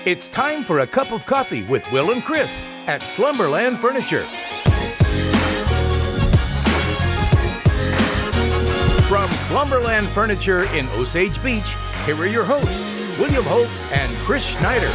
It's time for a cup of coffee with Will and Chris at Slumberland Furniture. From Slumberland Furniture in Osage Beach, here are your hosts, William Holtz and Chris Schneider.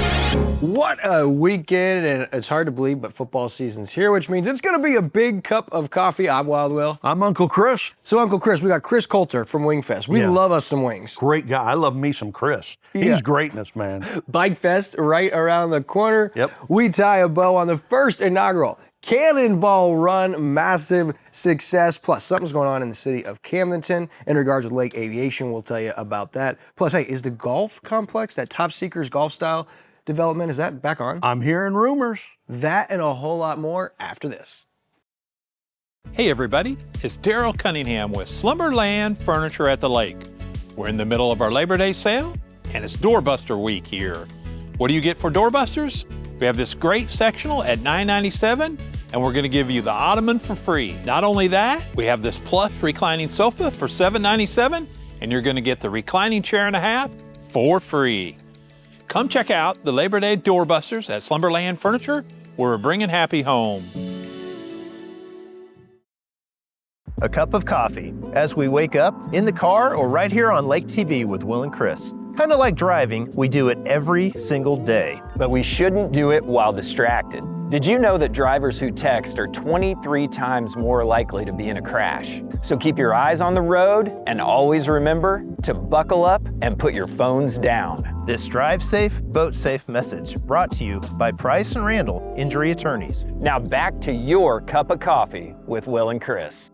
What a weekend, and it's hard to believe, but football season's here, which means it's going to be a big cup of coffee. I'm Wild Will. I'm Uncle Chris. So, Uncle Chris, we got Chris Colter from Wingfest. We love us some wings. Great guy. I love me some Chris. He's greatness, man. Bike Fest right around the corner. Yep. We tie a bow on the first inaugural Cannonball Run, massive success. Plus, something's going on in the city of Camdenton in regards with Lake Aviation. We'll tell you about that. Plus, hey, is the golf complex, that Top Seekers golf style development, is that back on? I'm hearing rumors. That and a whole lot more after this. Hey everybody, it's Daryl Cunningham with Slumberland Furniture at the Lake. We're in the middle of our Labor Day sale, and it's Doorbuster Week here. What do you get for doorbusters? We have this great sectional at $9.97, and we're going to give you the ottoman for free. Not only that, we have this plush reclining sofa for $7.97, and you're going to get the reclining chair and a half for free. Come check out the Labor Day doorbusters at Slumberland Furniture, where we're bringing happy home. A cup of coffee as we wake up, in the car, or right here on Lake TV with Will and Chris. Kind of like driving, we do it every single day. But we shouldn't do it while distracted. Did you know that drivers who text are 23 times more likely to be in a crash? So keep your eyes on the road and always remember to buckle up and put your phones down. This Drive Safe, Boat Safe message brought to you by Price and Randall Injury Attorneys. Now back to your cup of coffee with Will and Chris.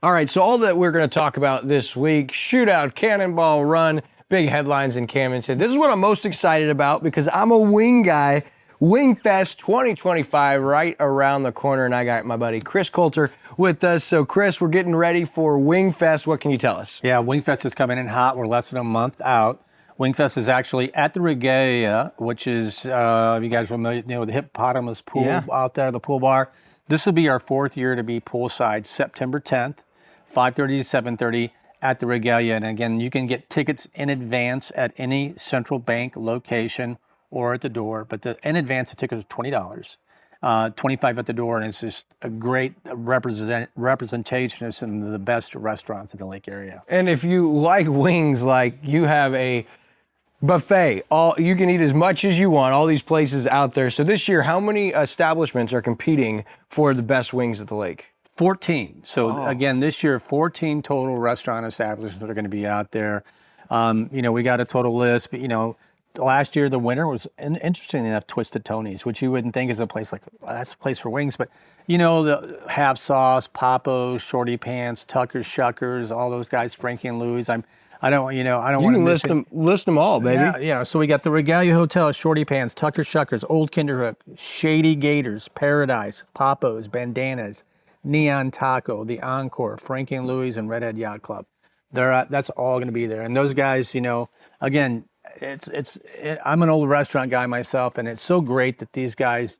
All right, so all that we're going to talk about this week, Shootout, Cannonball Run, big headlines in Camdenton. This is what I'm most excited about because I'm a wing guy. Wingfest 2025 right around the corner, and I got my buddy Chris Colter with us. So, Chris, we're getting ready for Wingfest. What can you tell us? Yeah, Wingfest is coming in hot. We're less than a month out. Wingfest is actually at the Regalia, which is, you guys are familiar, with the hippopotamus pool out there, the pool bar. This will be our fourth year to be poolside, September 10th. 5:30 to 7:30 at the Regalia. And again, you can get tickets in advance at any central bank location or at the door. But in advance, the ticket is $20, $25 at the door. And it's just a great representation of some of the best restaurants in the lake area. And if you like wings, like you have a buffet, you can eat as much as you want, all these places out there. So this year, how many establishments are competing for the best wings at the lake? 14. So again, this year, 14 total restaurant establishments are going to be out there. We got a total list, but last year the winner was, interesting enough, Twisted Tony's, which you wouldn't think is a place like, that's a place for wings, but the Half Sauce, Papo's, Shorty Pants, Tucker's Shuckers, all those guys, Frankie and Louie's. I don't want to list them all, baby. Yeah. So we got the Regalia Hotel, Shorty Pants, Tucker's Shuckers, Old Kinderhook, Shady Gators, Paradise, Papo's, Bandanas, Neon Taco, the Encore, Frankie and Louie's, and Redhead Yacht Club. That's all going to be there. And those guys, again, I'm an old restaurant guy myself, and it's so great that these guys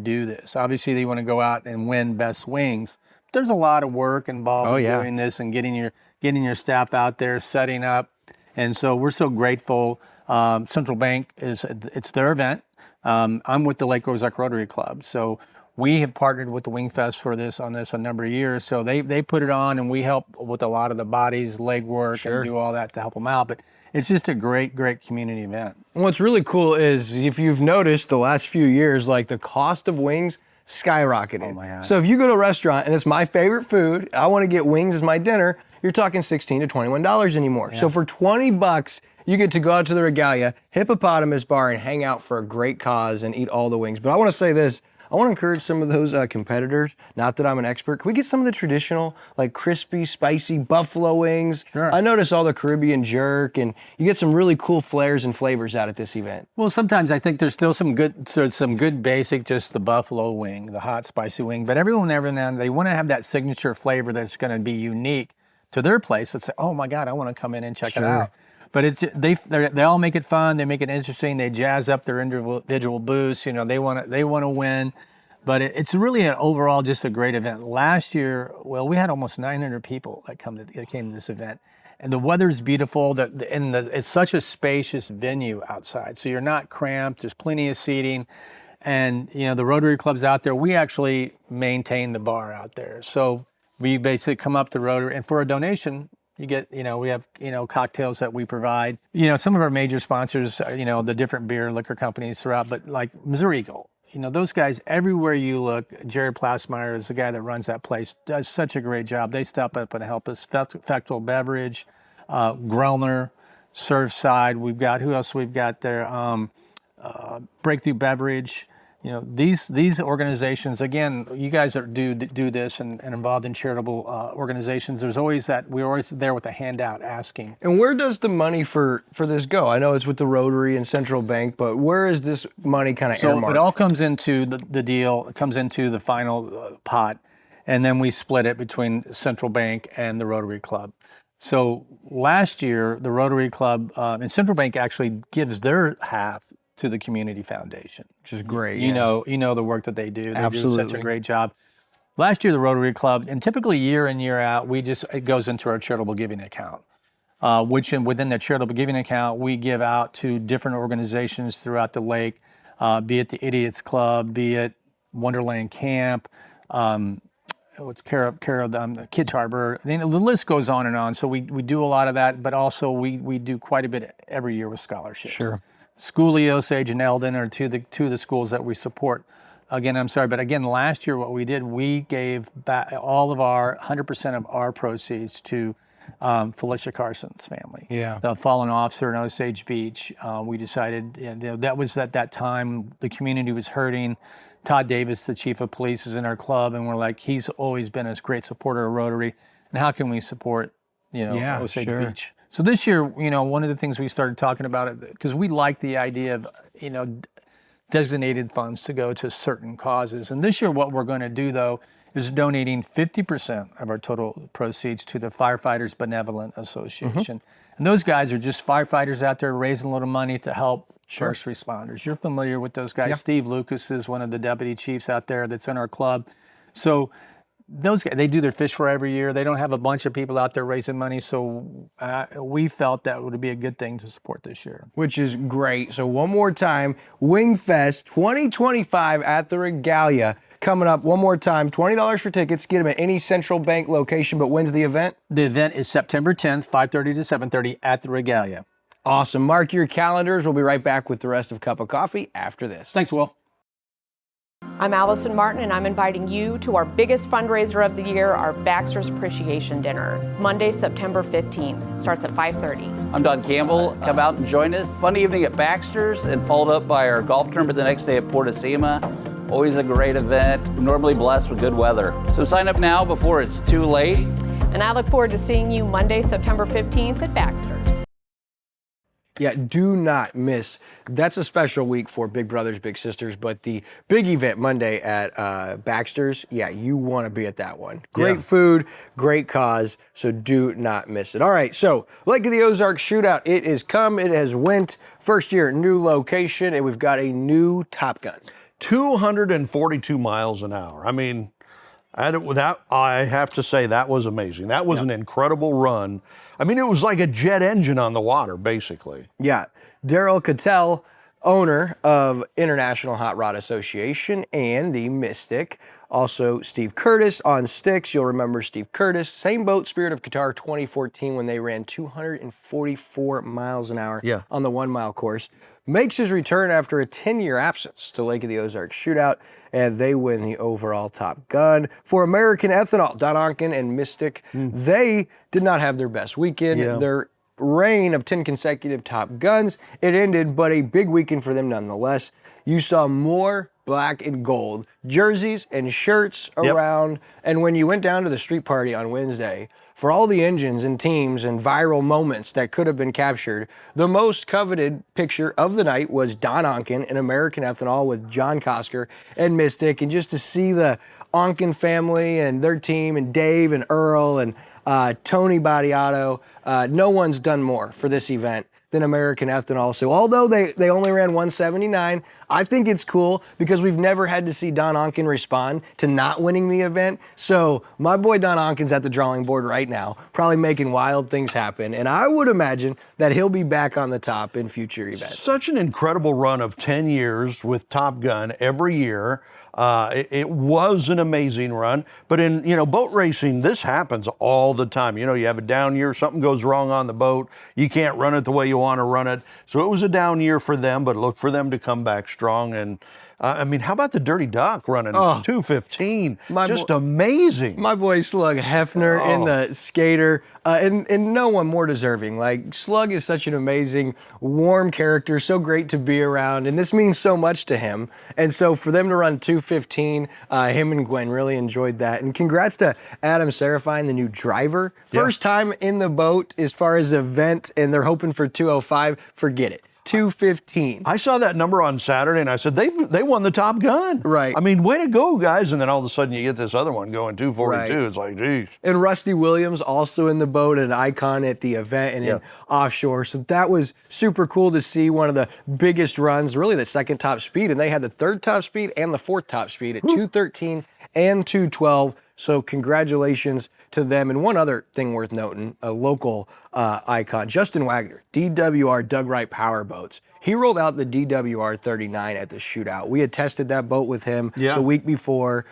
do this. Obviously, they want to go out and win best wings. But there's a lot of work involved in doing this and getting your staff out there, setting up. And so we're so grateful. Central Bank it's their event. I'm with the Lake Ozark Rotary Club, so we have partnered with the Wingfest on this a number of years. So they put it on, and we help with a lot of the bodies, leg work, and do all that to help them out. But it's just a great, great community event. What's really cool is if you've noticed the last few years, like the cost of wings skyrocketed. Oh my God. So if you go to a restaurant and it's my favorite food, I want to get wings as my dinner, you're talking $16 to $21 anymore. Yeah. So for $20, you get to go out to the Regalia, Hippopotamus Bar, and hang out for a great cause and eat all the wings. But I want to say this. I want to encourage some of those competitors, not that I'm an expert. Can we get some of the traditional, like crispy, spicy buffalo wings? Sure. I notice all the Caribbean jerk, and you get some really cool flares and flavors out at this event. Well, sometimes I think there's still some good basic, just the buffalo wing, the hot, spicy wing. But every now and then, they want to have that signature flavor that's going to be unique to their place. Let's say, oh my God, I want to come in and check it out. But they all make it fun. They make it interesting. They jazz up their individual booths. They want to win. But it's really an overall just a great event. Last year, we had almost 900 people that came to this event. And the weather's beautiful, it's such a spacious venue outside. So you're not cramped, there's plenty of seating. And, the Rotary Club's out there. We actually maintain the bar out there. So we basically come up to Rotary, and for a donation, you get, we have, cocktails that we provide. Some of our major sponsors, the different beer and liquor companies throughout, but like Missouri Eagle, those guys, everywhere you look, Jared Plasmeyer is the guy that runs that place, does such a great job. They step up and help us. Festival Beverage, Grellner, Surfside. We've got, who else we've got there? Breakthrough Beverage. These organizations, again, you guys that do this and involved in charitable organizations, there's always we're always there with a handout asking. And where does the money for this go? I know it's with the Rotary and Central Bank, but where is this money kind of earmarked? So it all comes into the deal, it comes into the final pot, and then we split it between Central Bank and the Rotary Club. So last year, the Rotary Club and Central Bank actually gives their half to the Community Foundation, which is great. You know the work that they do. They Absolutely. do such a great job. Last year, the Rotary Club, and typically year in, year out, it goes into our charitable giving account, within that charitable giving account, we give out to different organizations throughout the lake, be it the Idiots Club, be it Wonderland Camp, care of the Kids Harbor. The list goes on and on. So we do a lot of that, but also we do quite a bit every year with scholarships. Sure. Schooley, Osage, and Eldon are two of the schools that we support. Again, I'm sorry, but again, last year what we did, we gave back all of 100% of our proceeds to Felicia Carson's family. Yeah. The fallen officer in Osage Beach. We decided that was at that time the community was hurting. Todd Davis, the chief of police, is in our club, and we're like, he's always been a great supporter of Rotary, and how can we support Osage Beach? So this year, one of the things we started talking about it because we like the idea of designated funds to go to certain causes. And this year, what we're going to do though is donating 50% of our total proceeds to the Firefighters Benevolent Association. Mm-hmm. And those guys are just firefighters out there raising a little money to help first responders. You're familiar with those guys. Yep. Steve Lucas is one of the deputy chiefs out there that's in our club. So those guys, they do their fish fry every year. They don't have a bunch of people out there raising money, so we felt that would be a good thing to support this year. Which is great. So one more time, Wingfest 2025 at the Regalia coming up. One more time, $20 for tickets. Get them at any Central Bank location, but when's the event? The event is September 10th, 5:30 to 7:30 at the Regalia. Awesome. Mark your calendars. We'll be right back with the rest of Cup of Coffee after this. Thanks, Will. I'm Allison Martin, and I'm inviting you to our biggest fundraiser of the year, our Baxter's Appreciation Dinner, Monday, September 15th. Starts at 5:30. I'm Don Campbell. Come out and join us. Fun evening at Baxter's and followed up by our golf tournament the next day at Portosema. Always a great event, normally blessed with good weather. So sign up now before it's too late. And I look forward to seeing you Monday, September 15th at Baxter's. Yeah, do not miss. That's a special week for Big Brothers, Big Sisters, but the big event Monday at Baxter's, yeah, you want to be at that one. Great food, great cause, so do not miss it. All right, so Lake of the Ozarks Shootout, it has come, it has went. First year, new location, and we've got a new Top Gun. 242 miles an hour. I mean, I have to say that was amazing. That was an incredible run. I mean, it was like a jet engine on the water, basically. Yeah. Daryl Cattell, owner of International Hot Rod Association and the Mystic. Also, Steve Curtis on sticks. You'll remember Steve Curtis. Same boat, Spirit of Qatar 2014, when they ran 244 miles an hour on the 1 mile course. Makes his return after a 10-year absence to Lake of the Ozarks Shootout, and they win the overall Top Gun. For American Ethanol, Don Onken and Mystic, they did not have their best weekend. Their reign of 10 consecutive Top Guns, it ended, but a big weekend for them nonetheless. You saw more black and gold jerseys and shirts around, and when you went down to the street party on Wednesday, for all the engines and teams and viral moments that could have been captured, the most coveted picture of the night was Don Onken and American Ethanol with John Kosker and Mystic, and just to see the Onken family and their team and Dave and Earl and Tony Badiato, no one's done more for this event than American Ethanol. So although they only ran 179, I think it's cool because we've never had to see Don Onken respond to not winning the event. So my boy Don Onken's at the drawing board right now, probably making wild things happen. And I would imagine that he'll be back on the top in future events. Such an incredible run of 10 years with Top Gun every year. It was an amazing run, but in boat racing, this happens all the time. You have a down year, something goes wrong on the boat, you can't run it the way you want to run it. So it was a down year for them, but look for them to come back strong. And how about the Dirty Duck running 2:15? Just amazing. My boy Slug Hefner in the skater, and no one more deserving. Like, Slug is such an amazing, warm character, so great to be around, and this means so much to him. And so for them to run 2:15, him and Gwen really enjoyed that. And congrats to Adam Serafine, the new driver. First time in the boat as far as event, and they're hoping for 2:05. Forget it. 2:15. I saw that number on Saturday and I said, they won the Top Gun. Right. I mean, way to go, guys. And then all of a sudden you get this other one going 2:42. Right. It's like, geez. And Rusty Williams also in the boat, an icon at the event and in offshore. So that was super cool to see, one of the biggest runs, really the second top speed. And they had the third top speed and the fourth top speed at 2:13 and 2:12. So congratulations to them. And one other thing worth noting, a local icon, Justin Wagner, DWR Doug Wright Powerboats. He rolled out the DWR 39 at the shootout. We had tested that boat with him the week before.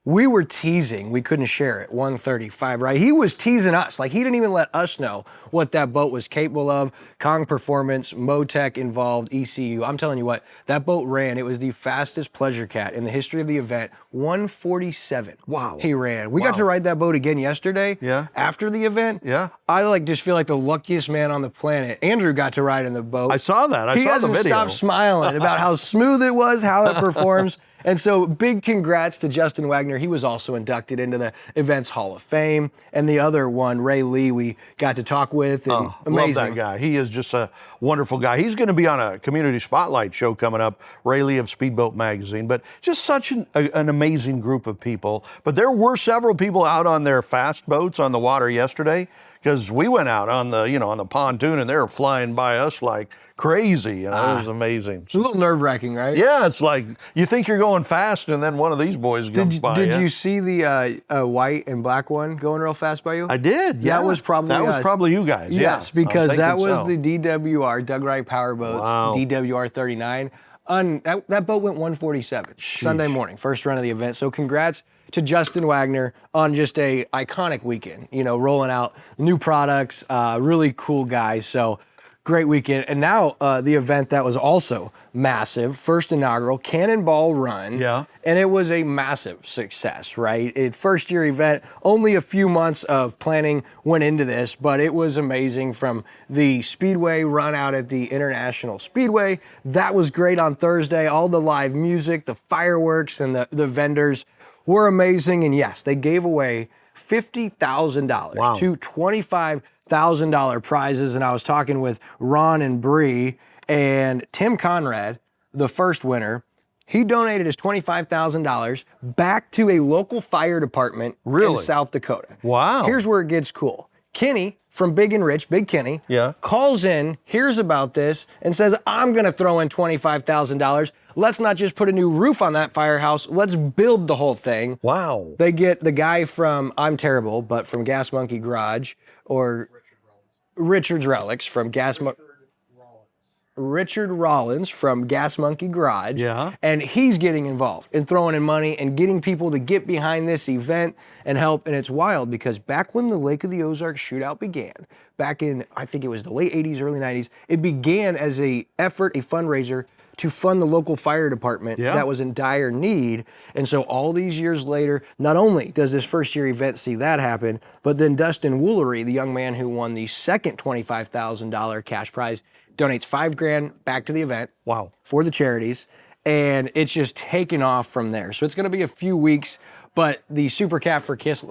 We were teasing, we couldn't share it, 135, right? He was teasing us, like he didn't even let us know what that boat was capable of. Kong Performance, Motec involved, ECU. I'm telling you what, that boat ran. It was the fastest pleasure cat in the history of the event, 147. Wow. He ran. We got to ride that boat again yesterday after the event. Yeah. I just feel like the luckiest man on the planet. Andrew got to ride in the boat. I saw that. He saw the hasn't video. stopped smiling about how smooth it was, how it performs. And so big congrats to Justin Wagner. He was also inducted into the Events Hall of Fame. And the other one, Ray Lee, we got to talk with. And amazing. Love that guy. He is just a wonderful guy. He's going to be on a community spotlight show coming up, Ray Lee of Speedboat Magazine. But just such an amazing group of people. But there were several people out on their fast boats on the water yesterday, because we went out on the on the pontoon and they were flying by us like crazy. It was amazing. It's a little nerve-wracking, right? Yeah, it's like you think you're going fast and then one of these boys comes by. Did you see the white and black one going real fast by you? I did. Yeah, that was probably that was probably you guys. Yes, because that was so. the DWR Doug Wright Powerboats DWR 39. That boat went 147 Sunday morning, first run of the event. So congrats to Justin Wagner on just a iconic weekend, rolling out new products, really cool guy. So great weekend. And now the event that was also massive, first inaugural, Cannonball Run. Yeah. And it was a massive success, right? First year event, only a few months of planning went into this, but it was amazing. From the Speedway run out at the International Speedway, that was great on Thursday. All the live music, the fireworks, and the vendors were amazing. And yes, they gave away $50,000 to $25,000 prizes. And I was talking with Ron and Bree, and Tim Conrad, the first winner, he donated his $25,000 back to a local fire department in South Dakota. Wow. Here's where it gets cool. Kenny from Big and Rich, Big Kenny, calls in, hears about this, and says, I'm going to throw in $25,000. Let's not just put a new roof on that firehouse. Let's build the whole thing. Wow. They get the guy from, I'm terrible, but from Gas Monkey Garage, or Richard's Relics from Richard Rollins from Gas Monkey Garage. Yeah. And he's getting involved and throwing in money and getting people to get behind this event and help. And it's wild because back when the Lake of the Ozarks Shootout began, back in, I think it was the late 80s, early 90s, it began as a fundraiser to fund the local fire department that was in dire need. And so all these years later, not only does this first year event see that happen, but then Dustin Woolery, the young man who won the second $25,000 cash prize, donates $5,000 back to the event for the charities. And it's just taken off from there. So it's gonna be a few weeks, but the Super Cat for Kids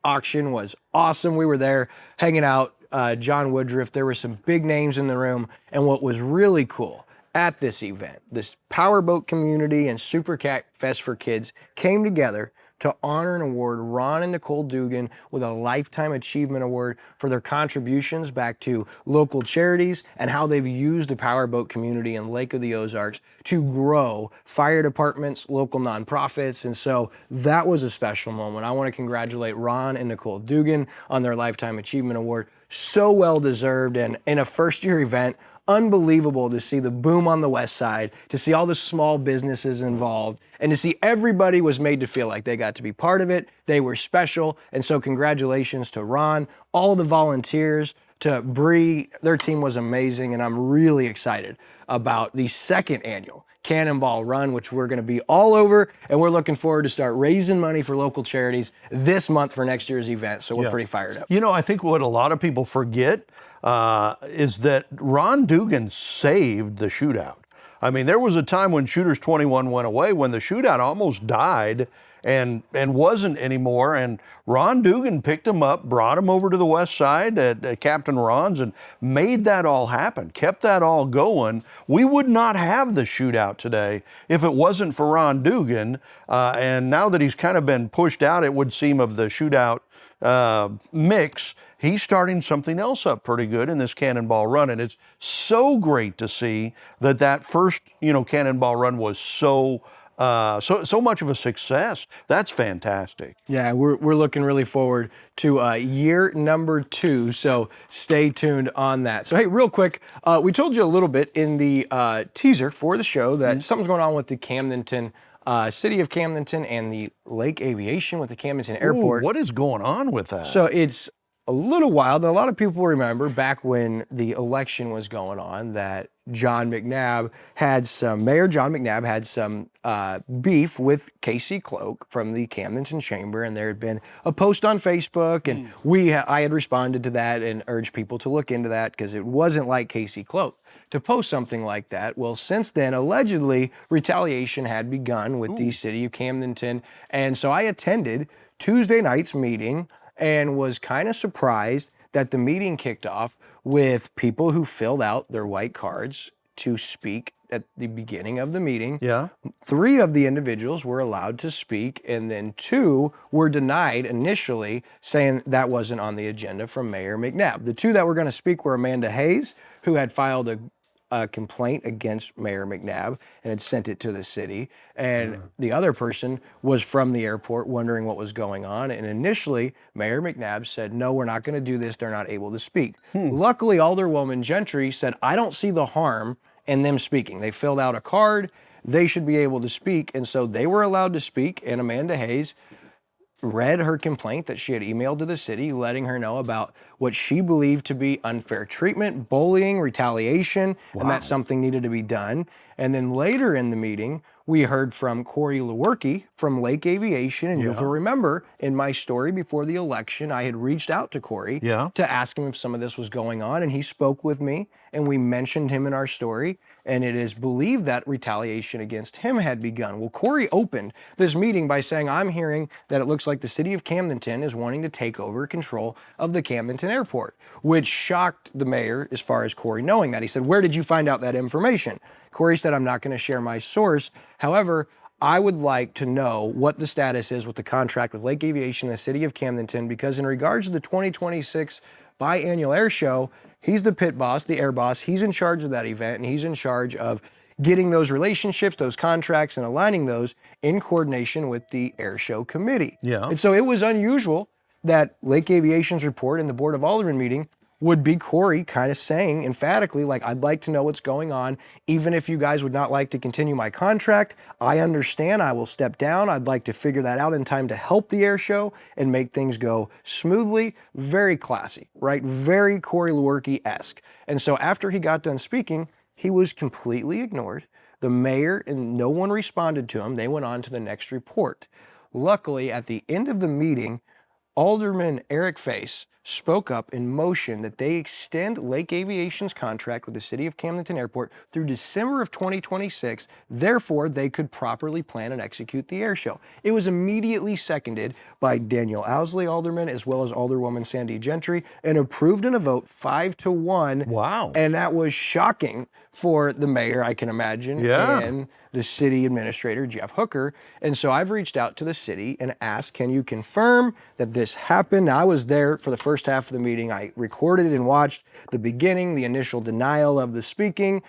auction was awesome. We were there hanging out. John Woodruff, there were some big names in the room. And what was really cool at this event, this powerboat community and Super Cat Fest for Kids came together to honor and award Ron and Nicole Dugan with a Lifetime Achievement Award for their contributions back to local charities and how they've used the powerboat community in Lake of the Ozarks to grow fire departments, local nonprofits. And so that was a special moment. I want to congratulate Ron and Nicole Dugan on their Lifetime Achievement Award. So well deserved, and in a first-year event, unbelievable to see the boom on the west side, to see all the small businesses involved, and to see everybody was made to feel like they got to be part of it. They were special, and so congratulations to Ron, all the volunteers, to Bree. Their team was amazing, and I'm really excited about the second annual Cannonball Run, which we're going to be all over, and we're looking forward to start raising money for local charities this month for next year's event, so we're pretty fired up. You know, I think what a lot of people forget is that Ron Dugan saved the shootout. I mean, there was a time when Shooters 21 went away when the shootout almost died and wasn't anymore, and Ron Dugan picked him up, brought him over to the west side at Captain Ron's and made that all happen, kept that all going. We would not have the shootout today if it wasn't for Ron Dugan, and now that he's kind of been pushed out, it would seem, of the shootout mix, he's starting something else up pretty good in this Cannonball Run, and it's so great to see that first, Cannonball Run was so much of a success. That's fantastic. Yeah, we're looking really forward to year number 2, so stay tuned on that. So hey, real quick, we told you a little bit in the teaser for the show that something's going on with the Camdenton, city of Camdenton, and the Lake Aviation with the Camdenton Airport. Ooh, what is going on with that? So it's a little wild. A lot of people remember back when the election was going on that Mayor John McNabb had some beef with Casey Cloak from the Camdenton Chamber, and there had been a post on Facebook, and I had responded to that and urged people to look into that because it wasn't like Casey Cloak to post something like that. Well, since then, allegedly, retaliation had begun with the city of Camdenton, and so I attended Tuesday night's meeting and was kind of surprised that the meeting kicked off with people who filled out their white cards to speak at the beginning of the meeting. Yeah. 3 of the individuals were allowed to speak, and then 2 were denied initially, saying that wasn't on the agenda from Mayor McNabb. The 2 that were going to speak were Amanda Hayes, who had filed a complaint against Mayor McNabb and had sent it to the city. And the other person was from the airport wondering what was going on. And initially, Mayor McNabb said, no, we're not going to do this. They're not able to speak. Luckily, Alderwoman Gentry said, I don't see the harm in them speaking. They filled out a card. They should be able to speak. And so they were allowed to speak. And Amanda Hayes read her complaint that she had emailed to the city, letting her know about what she believed to be unfair treatment, bullying, retaliation, and that something needed to be done. And then later in the meeting, we heard from Corey Lewerke from Lake Aviation. And you'll remember in my story before the election, I had reached out to Corey to ask him if some of this was going on. And he spoke with me, and we mentioned him in our story. And it is believed that retaliation against him had begun. Well, Corey opened this meeting by saying, I'm hearing that it looks like the city of Camdenton is wanting to take over control of the Camdenton Airport, which shocked the mayor as far as Corey knowing that. He said, where did you find out that information? Corey said, I'm not going to share my source. However, I would like to know what the status is with the contract with Lake Aviation and the city of Camdenton, because in regards to the 2026 biannual air show, he's the pit boss, the air boss. He's in charge of that event, and he's in charge of getting those relationships, those contracts, and aligning those in coordination with the air show committee. Yeah. And so it was unusual that Lake Aviation's report in the Board of Aldermen meeting would be Corey kind of saying emphatically, like, I'd like to know what's going on. Even if you guys would not like to continue my contract, I understand, I will step down. I'd like to figure that out in time to help the air show and make things go smoothly. Very classy, right? Very Corey Lewerke-esque. And so after he got done speaking, he was completely ignored. The mayor and no one responded to him. They went on to the next report. Luckily, at the end of the meeting, Alderman Eric Face spoke up in motion that they extend Lake Aviation's contract with the city of Camdenton Airport through December of 2026. Therefore, they could properly plan and execute the air show. It was immediately seconded by Daniel Owsley, alderman, as well as Alderwoman Sandy Gentry, and approved in a vote 5-1. Wow. And that was shocking for the mayor, I can imagine. Yeah. And the city administrator, Jeff Hooker. And so I've reached out to the city and asked, can you confirm that this happened? Now, I was there for the first half of the meeting. I recorded and watched the beginning, the initial denial of the speaking,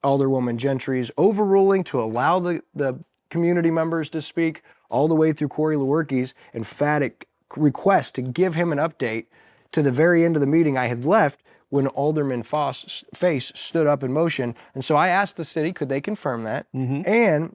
Alderwoman Gentry's overruling to allow the community members to speak, all the way through Corey Lewerke's emphatic request to give him an update to the very end of the meeting. I had left when Alderman Foss' face stood up in motion. And so I asked the city, could they confirm that? And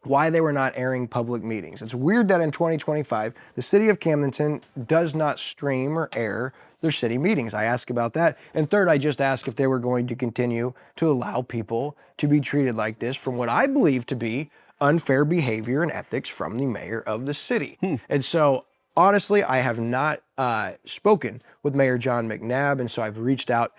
why they were not airing public meetings. It's weird that in 2025, the city of Camdenton does not stream or air their city meetings. I asked about that. And third, I just asked if they were going to continue to allow people to be treated like this from what I believe to be unfair behavior and ethics from the mayor of the city. And so honestly, I have not spoken with Mayor John McNabb, and so I've reached out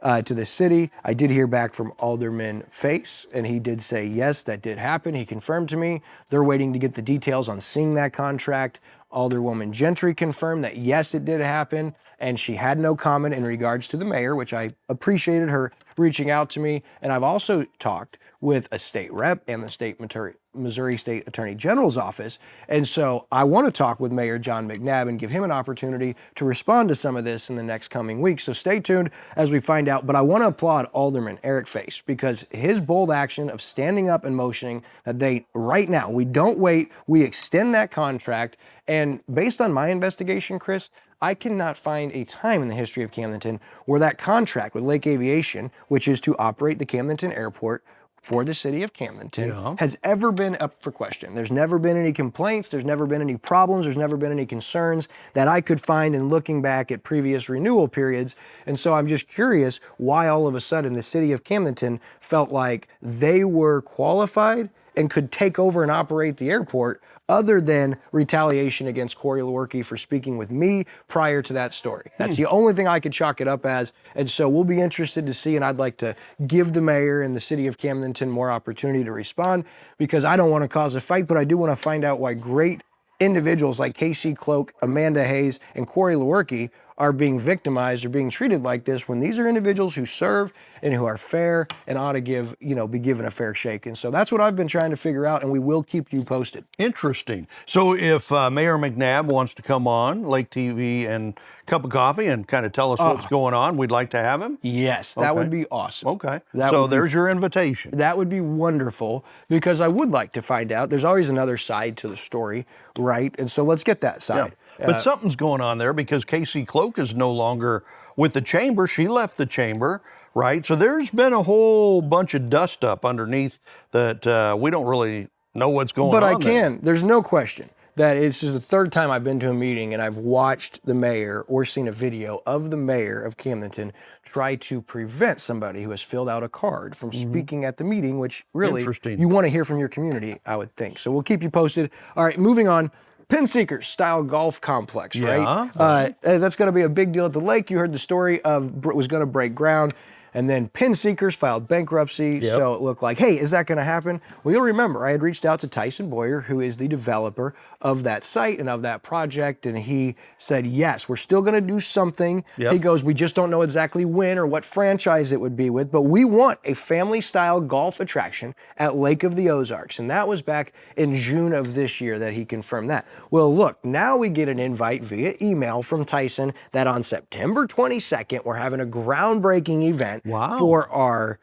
to the city. I did hear back from Alderman Face, and he did say, yes, that did happen. He confirmed to me. They're waiting to get the details on seeing that contract. Alderwoman Gentry confirmed that, yes, it did happen, and she had no comment in regards to the mayor, which I appreciated her reaching out to me. And I've also talked with a state rep and the Missouri State Attorney General's office. And so I want to talk with Mayor John McNabb and give him an opportunity to respond to some of this in the next coming weeks. So stay tuned as we find out. But I want to applaud Alderman Eric Face, because his bold action of standing up and motioning that right now, we don't wait, we extend that contract. And based on my investigation, Chris, I cannot find a time in the history of Camdenton where that contract with Lake Aviation, which is to operate the Camdenton Airport for the city of Camdenton, has ever been up for question. There's never been any complaints, there's never been any problems, there's never been any concerns that I could find in looking back at previous renewal periods. And so I'm just curious why all of a sudden the city of Camdenton felt like they were qualified and could take over and operate the airport, other than retaliation against Corey Lewerke for speaking with me prior to that story. That's the only thing I could chalk it up as. And so we'll be interested to see, and I'd like to give the mayor and the city of Camdenton more opportunity to respond, because I don't want to cause a fight, but I do want to find out why great individuals like Casey Cloak, Amanda Hayes, and Corey Lewerke are being victimized or being treated like this, when these are individuals who serve and who are fair and ought to be given a fair shake. And so that's what I've been trying to figure out, and we will keep you posted. Interesting. So if Mayor McNabb wants to come on Lake TV and Cup of Coffee and kind of tell us what's going on, we'd like to have him? Yes, that would be awesome. Okay. So there's your invitation. That would be wonderful, because I would like to find out. There's always another side to the story, right? And so let's get that side. Yeah. But something's going on there, because Casey Cloak is no longer with the chamber. She left the chamber, right? So there's been a whole bunch of dust up underneath that we don't really know what's going on. But I can. There's no question that this is the third time I've been to a meeting and I've watched the mayor or seen a video of the mayor of Camdenton try to prevent somebody who has filled out a card from speaking at the meeting, which really you want to hear from your community, I would think. So we'll keep you posted. All right, moving on. Pin Seekers style golf complex, right? That's going to be a big deal at the lake. You heard the story of it was going to break ground, and then Pin Seekers filed bankruptcy. So it looked like, hey, is that going to happen? Well, you'll remember I had reached out to Tyson Boyer, who is the developer of that site and of that project, and he said, yes, we're still going to do something. He goes, we just don't know exactly when or what franchise it would be with, but we want a family-style golf attraction at Lake of the Ozarks. And that was back in June of this year that he confirmed that. Well, look, now we get an invite via email from Tyson that on September 22nd, we're having a groundbreaking event for our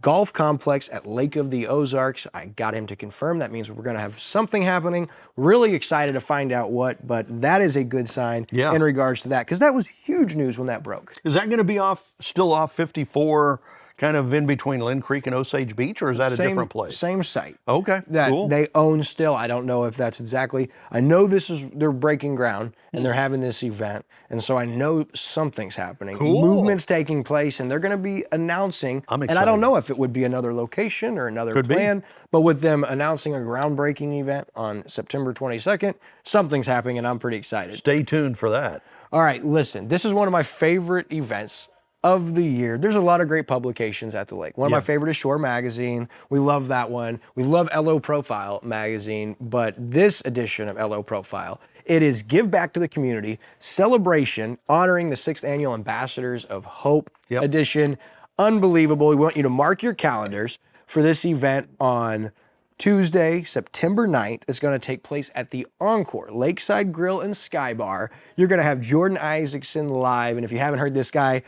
golf complex at Lake of the Ozarks. I got him to confirm. That means we're going to have something happening. Really excited to find out what, but that is a good sign in regards to that, because that was huge news when that broke. Is that going to be still off 54, kind of in between Lynn Creek and Osage Beach, or is that a different place? Same site. Okay, that they own still. I don't know if that's exactly. I know they're breaking ground and they're having this event, and so I know something's happening. Movement's taking place, and they're going to be announcing. I'm excited. And I don't know if it would be another location or another plan, but with them announcing a groundbreaking event on September 22nd, something's happening, and I'm pretty excited. Stay tuned for that. All right, listen, this is one of my favorite events of the year. There's a lot of great publications at the lake. One of my favorite is Shore Magazine. We love that one. We love LO Profile Magazine, but this edition of LO Profile, it is Give Back to the Community, celebration honoring the 6th Annual Ambassadors of Hope edition. Unbelievable. We want you to mark your calendars for this event on Tuesday, September 9th, is going to take place at the Encore Lakeside Grill and Sky Bar. You're going to have Jordan Isaacson live, and if you haven't heard this guy,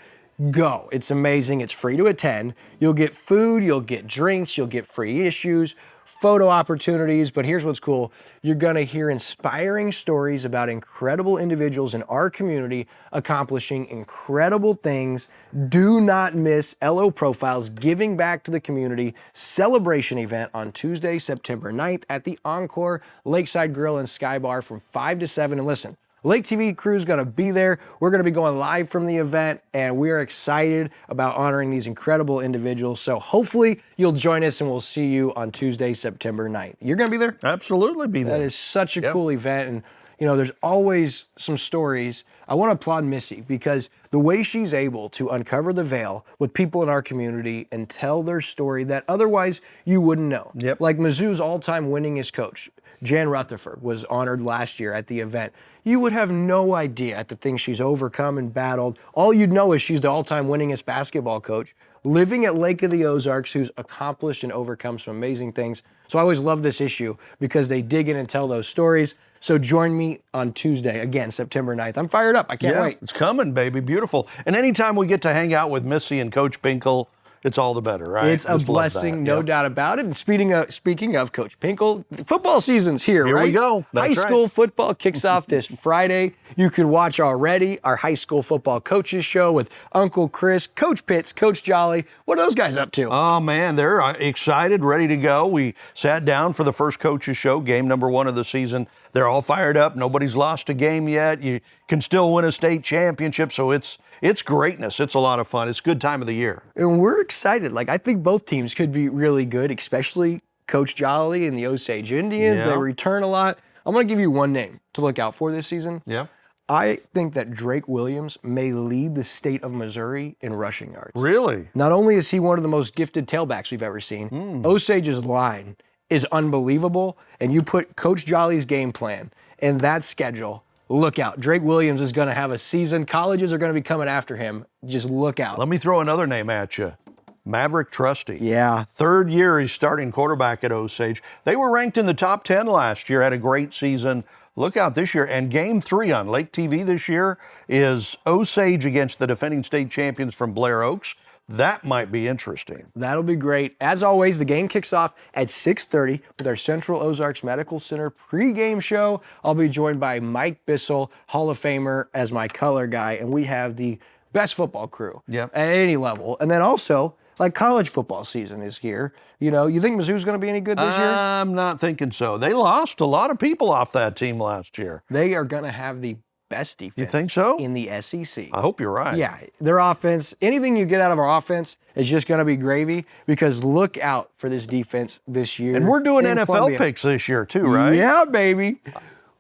go. It's amazing. It's free to attend. You'll get food, you'll get drinks, you'll get free issues, photo opportunities, but here's what's cool. You're gonna hear inspiring stories about incredible individuals in our community accomplishing incredible things. Do not miss LO Profiles Giving Back to the Community celebration event on Tuesday, September 9th at the Encore Lakeside Grill and Sky Bar from 5 to 7. And listen, Lake TV crew's gonna be there. We're gonna be going live from the event, and we are excited about honoring these incredible individuals. So hopefully you'll join us, and we'll see you on Tuesday, September 9th. You're gonna be there? Absolutely be there. That is such a cool event, and you know, there's always some stories. I want to applaud Missy because the way she's able to uncover the veil with people in our community and tell their story that otherwise you wouldn't know. Yep. Like Mizzou's all-time winningest coach, Jan Rutherford, was honored last year at the event. You would have no idea at the things she's overcome and battled. All you'd know is she's the all-time winningest basketball coach, living at Lake of the Ozarks, who's accomplished and overcome some amazing things. So I always love this issue because they dig in and tell those stories. So join me on Tuesday, again, September 9th. I'm fired up. I can't wait. It's coming, baby. Beautiful. And anytime we get to hang out with Missy and Coach Pinkel, it's all the better, right? It's a blessing, no doubt about it. And speaking of Coach Pinkel, football season's here, right? Here we go. That's high school football kicks off this Friday. You can watch already our high school football coaches show with Uncle Chris, Coach Pitts, Coach Jolly. What are those guys up to? Oh, man, they're excited, ready to go. We sat down for the first coaches show, game number 1 of the season. They're all fired up. Nobody's lost a game yet. You can still win a state championship, so it's greatness. It's a lot of fun. It's a good time of the year. And we're excited. Like, I think both teams could be really good, especially Coach Jolly and the Osage Indians. Yeah. They return a lot. I'm going to give you one name to look out for this season. Yeah. I think that Drake Williams may lead the state of Missouri in rushing yards. Really? Not only is he one of the most gifted tailbacks we've ever seen, Osage's line is unbelievable, and you put Coach Jolly's game plan in that schedule, look out. Drake Williams is going to have a season. Colleges are going to be coming after him. Just look out. Let me throw another name at you. Maverick Trusty. Yeah. 3rd year he's starting quarterback at Osage. They were ranked in the top 10 last year, had a great season. Look out this year. And game 3 on Lake TV this year is Osage against the defending state champions from Blair Oaks. That might be interesting. That'll be great. As always, the game kicks off at 6:30 with our Central Ozarks Medical Center pregame show. I'll be joined by Mike Bissell, Hall of Famer, as my color guy, and we have the best football crew at any level. And then also, like, college football season is here. You know, you think Mizzou's going to be any good this year? I'm not thinking so. They lost a lot of people off that team last year. They are going to have the best defense. You think so? In the SEC. I hope you're right. Yeah, their offense, anything you get out of our offense is just going to be gravy, because look out for this defense this year. And we're doing in NFL Columbia. picks this year too, right? Yeah, baby.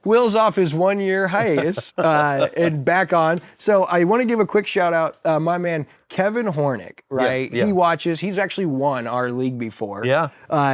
Will's off his 1-year hiatus and back on. So I want to give a quick shout out, my man Kevin Hornick, right? Yeah. He watches. He's actually won our league before. Yeah.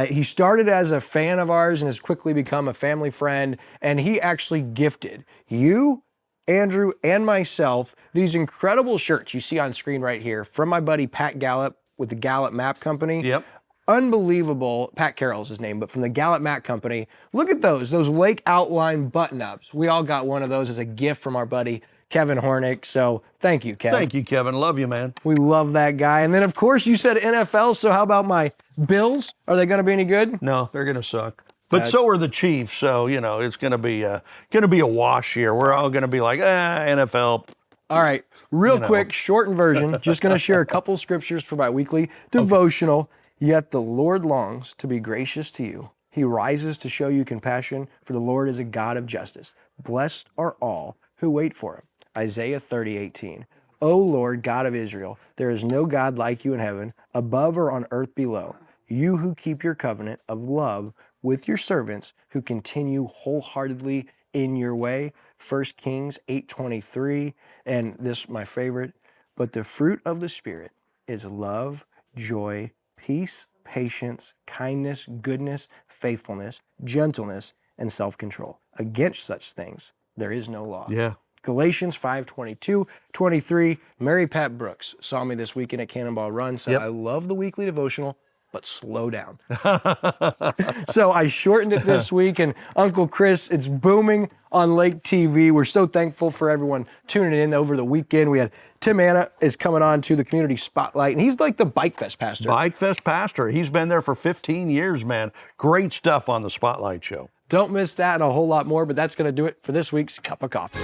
He started as a fan of ours and has quickly become a family friend. And he actually gifted you, Andrew, and myself these incredible shirts you see on screen right here from my buddy Pat Gallup with the Gallup Map Company. Yep. Unbelievable. Pat Carroll's his name, but from the Gallup Map Company. Look at those Lake Outline button-ups. We all got one of those as a gift from our buddy Kevin Hornick. So thank you, Kevin. Thank you, Kevin. Love you, man. We love that guy. And then, of course, you said NFL, so how about my Bills? Are they going to be any good? No, they're going to suck. But so are the Chiefs, so, you know, it's going to be a wash here. We're all going to be like, NFL. All right, real quick, shortened version. Just going to share a couple scriptures for my weekly devotional. Yet the Lord longs to be gracious to you. He rises to show you compassion, for the Lord is a God of justice. Blessed are all who wait for him. Isaiah 30:18. O Lord, God of Israel, there is no God like you in heaven, above or on earth below. You who keep your covenant of love with your servants, who continue wholeheartedly in your way. 1 Kings 8:23, and this my favorite. But the fruit of the Spirit is love, joy, peace, patience, kindness, goodness, faithfulness, gentleness, and self-control. Against such things there is no law. Yeah. Galatians 5:22, 23. Mary Pat Brooks saw me this weekend at Cannonball Run, said, I love the weekly devotional, but slow down. So I shortened it this week, and Uncle Chris, it's booming on Lake TV. We're so thankful for everyone tuning in over the weekend. We had Tim Anna is coming on to the community spotlight, and he's like the Bike Fest pastor. Bike Fest pastor. He's been there for 15 years, man. Great stuff on the Spotlight Show. Don't miss that and a whole lot more, but that's going to do it for this week's Cup of Coffee.